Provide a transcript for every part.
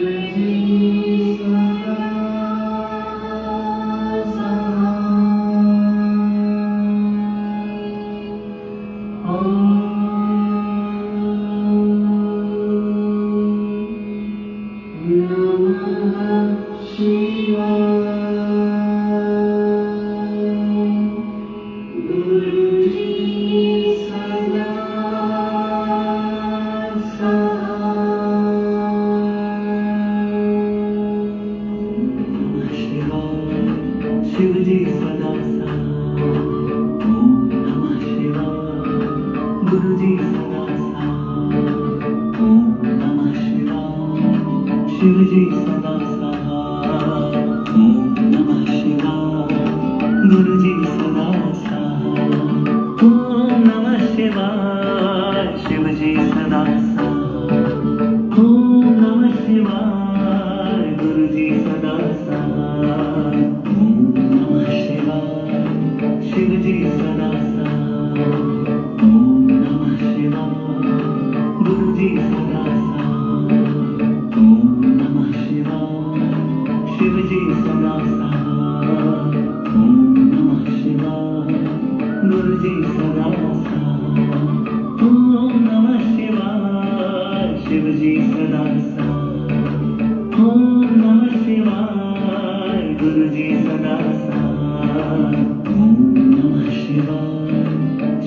शिवजी सदा साथ, ओम नमः शिवाय. गुरुजी सदा साथ, ओम नमः शिवाय. शिवजी सदा साथ, ओम नमः शिवाय. गुरुजी सदा साथ, ओम नमः शिवाय. शिवजी सदा साथ, ओम नमः शिवाय. गुरुजी सदा साथ, शिवजी सदा साथ, ओम नमः शिवाय. गुरुजी सदा साथ, ओम नमः शिवाय. शिवजी सदा साथ, ओम नमः शिवाय. गुरुजी सदा साथ, ओम नमः शिवाय. शिवजी सदा साथ, ओम नमः शिवाय. गुरुजी सदा साथ,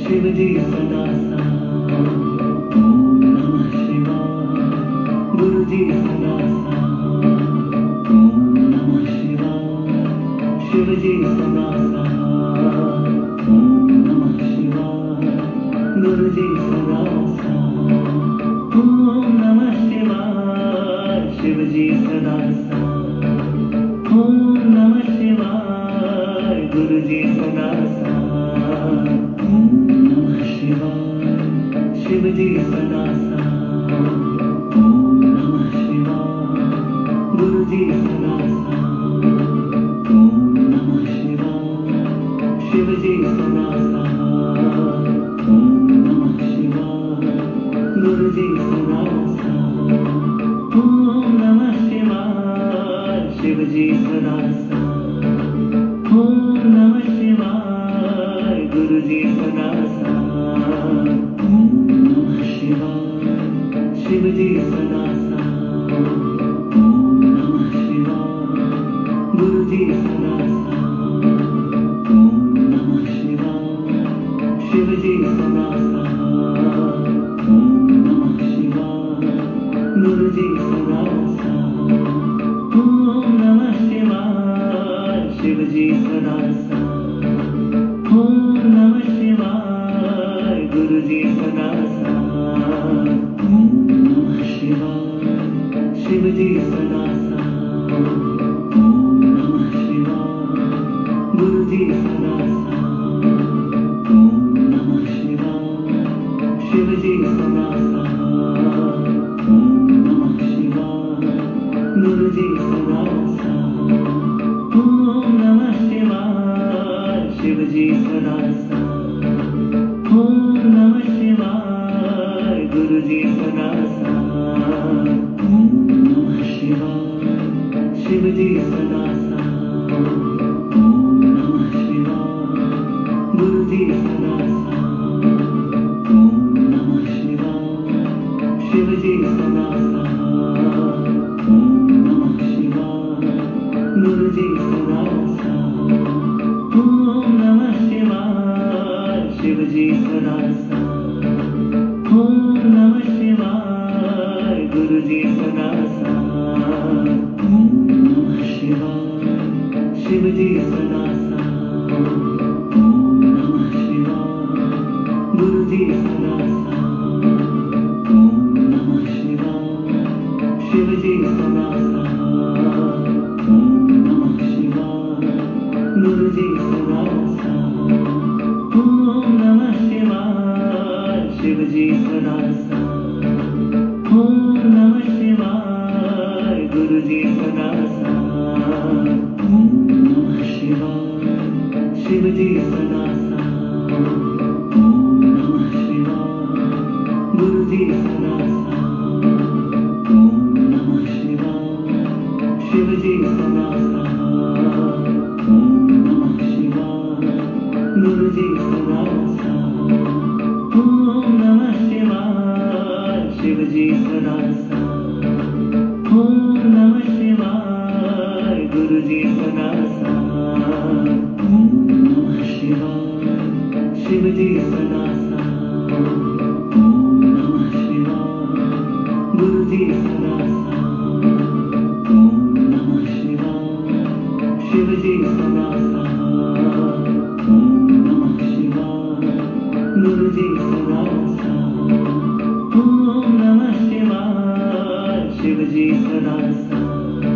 शिवजी सदा साथ, ओम नमः शिवाय. गुरुजी सदा साथ, ओम नमः शिवाय. शिवजी सदा साथ, ओम नमः शिवाय. गुरुजी सदा साथ, ओम नमः शिवाय. शिवजी सदा साथ, ओम नमः शिवाय. गुरुजी सदा साथ, शिवजी सदा साथ, ओम नमः शिवाय. गुरुजी सदा साथ, ओम नमः शिवाय. शिवजी सदा साथ, ओम नमः शिवाय. गुरुजी सदा साथ, ओम नमः शिवाय. शिवजी सदा साथ, ओम नमः शिवाय. गुरुजी सदा साथ, शिवजी सदा साथ, ओम नमः शिवाय. गुरुजी सदा साथ, ओम नमः शिवाय. शिवजी सदा साथ, ओम नमः शिवाय. गुरुजी सदा साथ, ओम नमः शिवाय. शिवजी सदा साथ, ओम नमः शिवाय. गुरुजी सदा साथ, शिवजी सदा साथ, ओम नमः शिवाय. गुरुजी सदा साथ, ओम नमः शिवाय. शिवजी सदा साथ, ओम नमः शिवाय. गुरुजी सदा साथ, ओम नमः शिवाय. शिवजी सदा साथ, ओम नमः शिवाय. गुरुजी सदा साथ, शिवजी सदा साथ, ओम नमः शिवाय. गुरुजी सदा साथ, ओम नमः शिवाय. शिवजी सदा साथ, ओम नमः शिवाय. गुरुजी सदा साथ, ओम नमः शिवाय. शिवजी सदा साथ, ओम नमः शिवाय. गुरुजी सदा साथ, शिवजी सदा साथ, ओम नमः शिवाय. गुरुजी सदा साथ, ओम नमः शिवाय. शिवजी सदा साथ, ओम नमः शिवाय. गुरुजी सदा साथ, ओम नमः शिवाय. शिवजी सदा साथ, ओम नमः शिवाय. गुरुजी सदा साथ, शिवजी सदा साथ, ओम नमः शिवाय. गुरुजी सदा साथ, ओम नमः शिवाय. शिव जी सदा सहाय। ओम नमः शिवाय। गुरु जी सदा सहाय। ओम नमः शिवाय। शिव जी सदा सहाय। ओम नमः शिवाय। गुरु जी सदा सहाय। ओम नमः शिवाय। शिव जी सदा सहाय। ओम नमः शिवाय। गुरु जी सदा सहाय। ओम नमः शिवाय। शिव जी सदा सहाय। ओम नमः शिवाय। गुरु जी सदा सहाय। ओम नमः शिवाय। शिव जी सदा सहाय।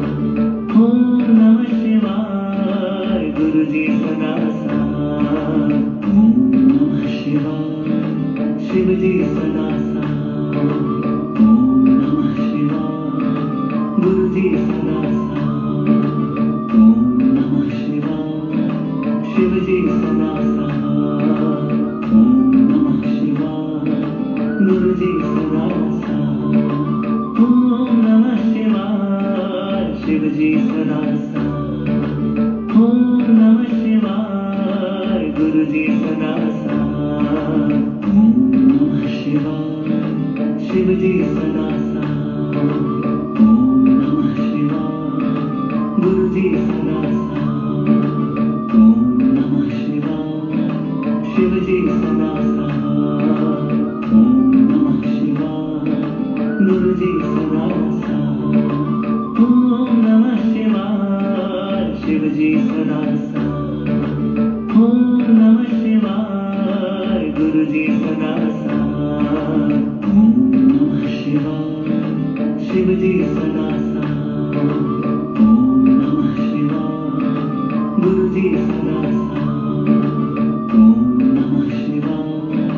ओम नमः शिवाय। गुरु जी सदा सहाय। ओम नमः शिवाय। शिव जी सदा सहाय। ओम नमः शिवाय। गुरु जी सदा सहाय। ओम नमः शिवाय। शिव जी सदा सहाय। ओम नमः शिवाय। गुरु जी सदा सहाय। ओम नमः शिवाय। शिव जी सदा सहाय। ओम नमः शिवाय। गुरु जी सदा सहाय। ओम नमः शिवाय। शिव जी सदा सहाय। ओम नमः शिवाय। गुरु जी सदा सहाय। ओम नमः शिवाय। शिव जी सदा सहाय। ओम नमः शिवाय। गुरु जी सदा सहाय। ओम नमः शिवाय। शिव जी सदा सहाय। ओम नमः शिवाय। गुरु जी सदा सहाय। ओम नमः शिवाय। शिव जी सदा सहाय। ओम नमः शिवाय। गुरु जी सदा सहाय। ओम नमः शिवाय।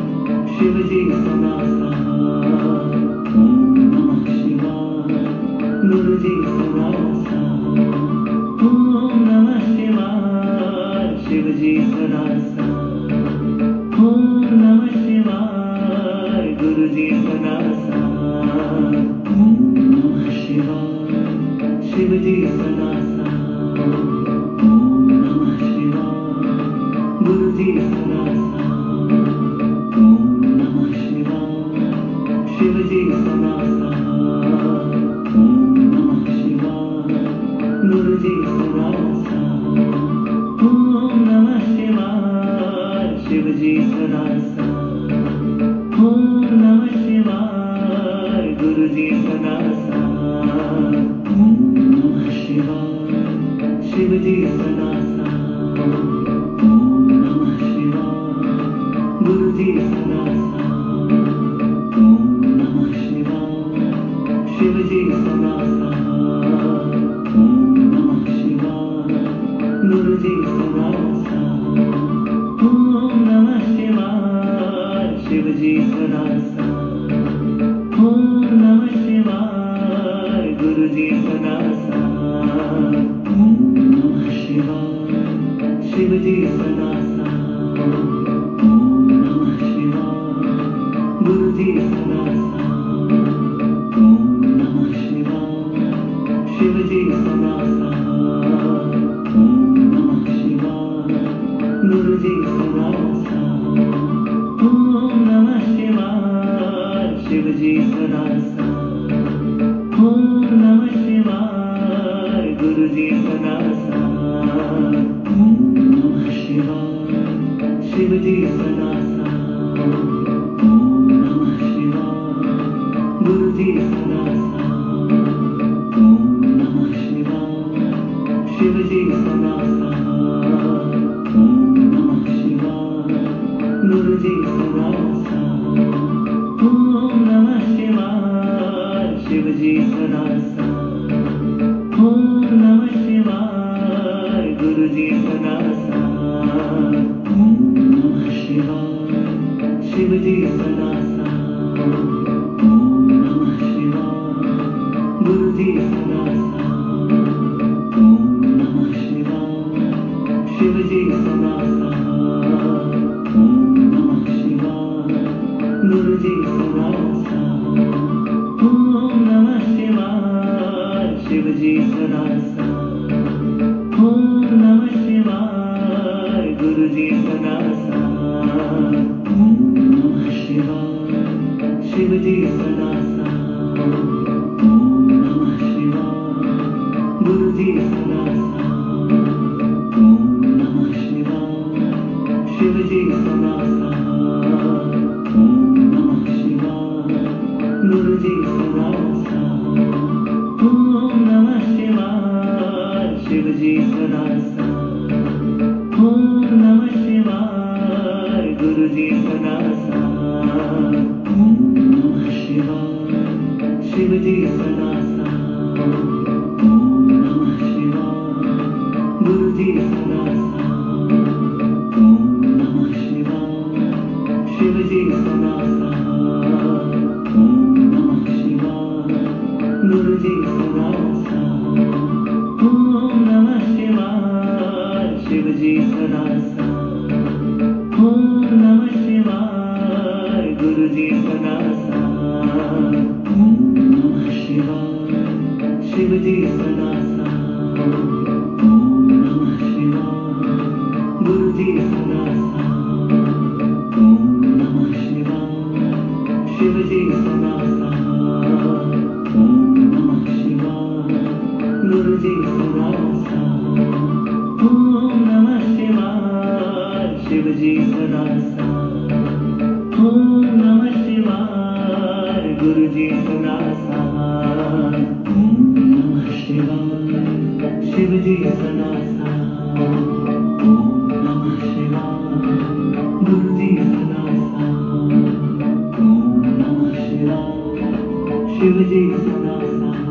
शिव जी सदा सहाय। ओम नमः शिवाय। गुरु जी सदा सहाय। ओम नमः शिवाय। शिव जी सदा सहाय। ओम नमः शिवाय। गुरु जी सदा सहाय। ओम नमः शिवाय। शिव जी सदा सहाय। ओम नमः शिवाय। गुरु जी सदा सहाय। ओम नमः शिवाय। शिव जी सदा सहाय। ओम नमः शिवाय। गुरु जी सदा सहाय। ओम नमः शिवाय। शिव जी सदा सहाय। ओम नमः शिवाय। गुरु जी सदा सहाय। ओम नमः शिवाय। शिव जी सदा सहाय। ओम नमः शिवाय। गुरु जी सदा सहाय। ओम नमः शिवाय। शिव जी सदा सहाय। ओम नमः शिवाय। गुरु जी सदा सहाय। ओम नमः शिवाय। शिव जी सदा सहाय। ओम नमः शिवाय। गुरु जी सदा सहाय। ओम नमः शिवाय। शिव जी सदा सहाय। ओम नमः शिवाय। गुरु जी सदा सहाय। ओम नमः शिवाय। शिव जी सदा सहाय। ओम नमः शिवाय। गुरु जी सदा सहाय। ओम नमः शिवाय। शिव जी सदा सहाय। ओम नमः शिवाय। गुरु जी सदा सहाय। ओम नमः शिवाय। शिव जी सदा सहाय। ओम नमः शिवाय। गुरु जी सदा सहाय। ओम नमः शिवाय। शिव जी सदा सहाय। ओम नमः शिवाय। गुरु जी सदा सहाय। ओम नमः शिवाय। शिव जी सदा सहाय। ओम नमः शिवाय। गुरु जी सदा सहाय। ओम नमः शिवाय। शिव जी सदा सहाय। ओम नमः शिवाय। गुरु जी सदा सहाय। ओम नमः शिवाय। शिव जी सदा सहाय। ओम नमः शिवाय। गुरु जी सदा सहाय। ओम नमः शिवाय। शिव जी जी सदा साथ। ओम नमः शिवाय गुरु जी सदा साथ। ओम नमः शिवाय शिव जी सदा साथ। ओम नमः शिवाय गुरु जी सदा साथ। ओम नमः शिवाय शिव जी सदा साथ। ओम नमः शिवाय गुरु जी सदा साथ। ओम नमः शिवाय शिव जी सदा साथ। ओम नमः शिवाय गुरु जी सदा साथ। ओम नमः शिवाय शिव जी सदा साथ। ओम नमः शिवाय गुरु जी सदा साथ। ओम नमः शिवाय शिव जी सदा साथ। ओम नमः शिवाय गुरु जी सदा साथ। ओम नमः शिवाय शिव जी सदा साथ। ओम नमः शिवाय गुरु जी सदा साथ। ओम नमः शिवाय शिव जी सदा साथ। ओम नमः शिवाय गुरु जी सदा साथ। ओम नमः शिवाय शिव जी सदा साथ। ओम नमः शिवाय गुरु जी सदा साथ। ओम नमः शिवाय शिव जी सदा साथ। ओम नमः शिवाय गुरु जी सदा साथ। ओम नमः शिवाय शिव जी सदा साथ। ओम नमः शिवाय गुरु जी सदा साथ। ओम नमः शिवाय शिव जी सदा साथ।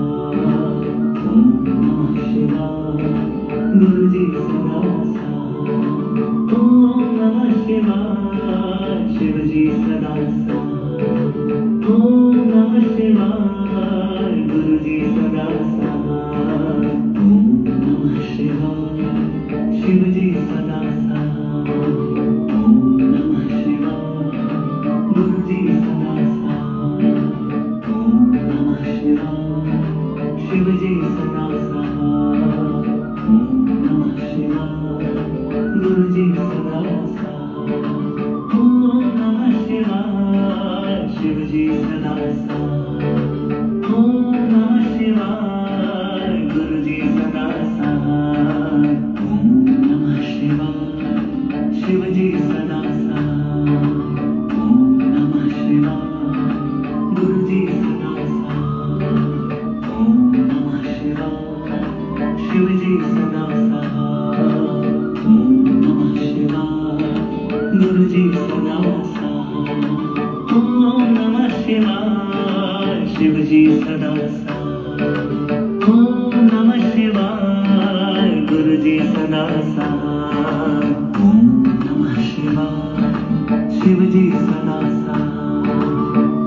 ओम नमः शिवाय गुरु जी सदा साथ। ओम नमः शिवाय शिव जी सदा साथ। ओम नमः शिवाय गुरु जी सदा साथ। ओम नमः शिवाय शिव जी सदा साथ। ओम नमः शिवाय गुरु जी सदा साथ। ओम नमः शिवाय शिव जी सदा साथ। ओम नमः शिवाय गुरु जी सदा साथ। ओम नमः शिवाय शिव जी सदा साथ। ओम नमः शिवाय गुरु जी सदा साथ। ओम नमः शिवाय शिव जी सदा साथ। ओम नमः शिवाय गुरु जी सदा साथ। ओम नमः शिवाय शिव जी सदा साथ। ओम नमः शिवाय गुरु जी सदा साथ। ओम नमः शिवाय शिव जी सदा साथ। ओम नमः शिवाय गुरु जी सदा साथ। ओम नमः शिवाय शिव जी सदा साथ।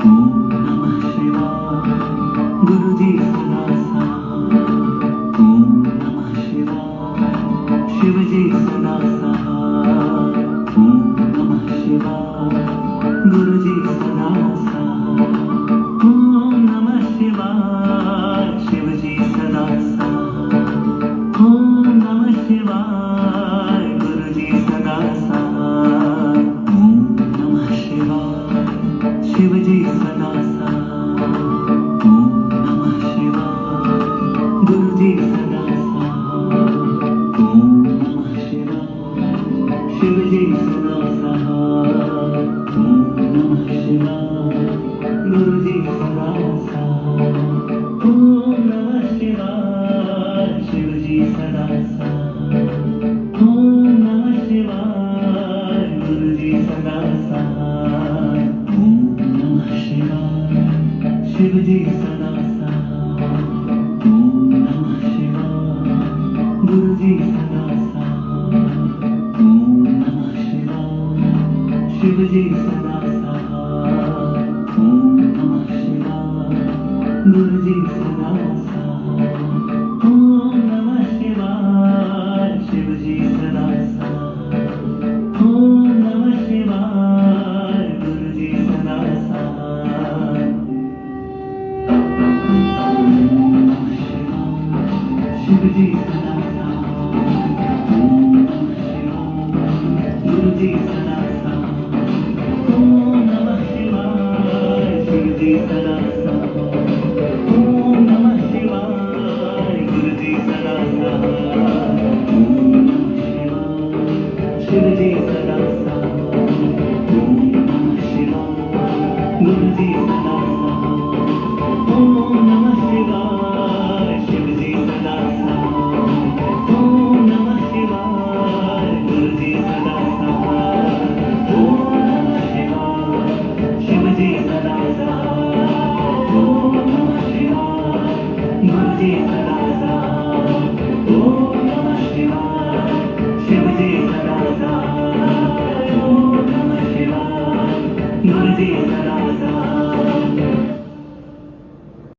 ओम नमः शिवाय गुरु जी सदा साथ। ओम नमः शिवाय शिव जी सदा साथ। ओम नमः शिवाय गुरु जी सदा साथ। ओम नमः शिवाय शिव जी सदा साथ। ओम नमः शिवाय गुरु जी सदा साथ। ओम नमः शिवाय शिव जी सदा साथ। ओम नमः शिवाय गुरु जी सदा साथ। ओम नमः शिवाय शिव जी सदा साथ। ओम नमः शिवाय गुरु जी सदा साथ। ओम नमः शिवाय शिव जी सदा साथ। ओम नमः शिवाय गुरु जी सदा साथ। ओम नमः शिवाय शिव जी सदा साथ। ओम नमः शिवाय गुरु जी सदा साथ। ओम नमः शिवाय शिव जी सदा साथ। ओम नमः शिवाय गुरु जी सदा साथ। ओम नमः शिवाय शिव जी सदा साथ। ओम नमः शिवाय गुरु जी सदा साथ। ओम नमः शिवाय शिवजी सदा साथ ओम नमः शिवाय गुरुजी सदा साथ ओम नमः शिवाय शिवजी सदा साथ ओम नमः शिवाय गुरुजी सदा साथ ओम नमः शिवाय शिवजी सदा साथ ओम नमः शिवाय गुरुजी सदा साथ ओम नमः शिवाय शिवजी सदा साथ ओम नमः शिवाय गुरुजी सदा साथ ओम नमः शिवाय शिवजी सदा साथ ओम नमः शिवाय गुरुजी सदा साथ ओम नमः शिवाय शिवजी सदा साथ ओम नमः शिवाय गुरुजी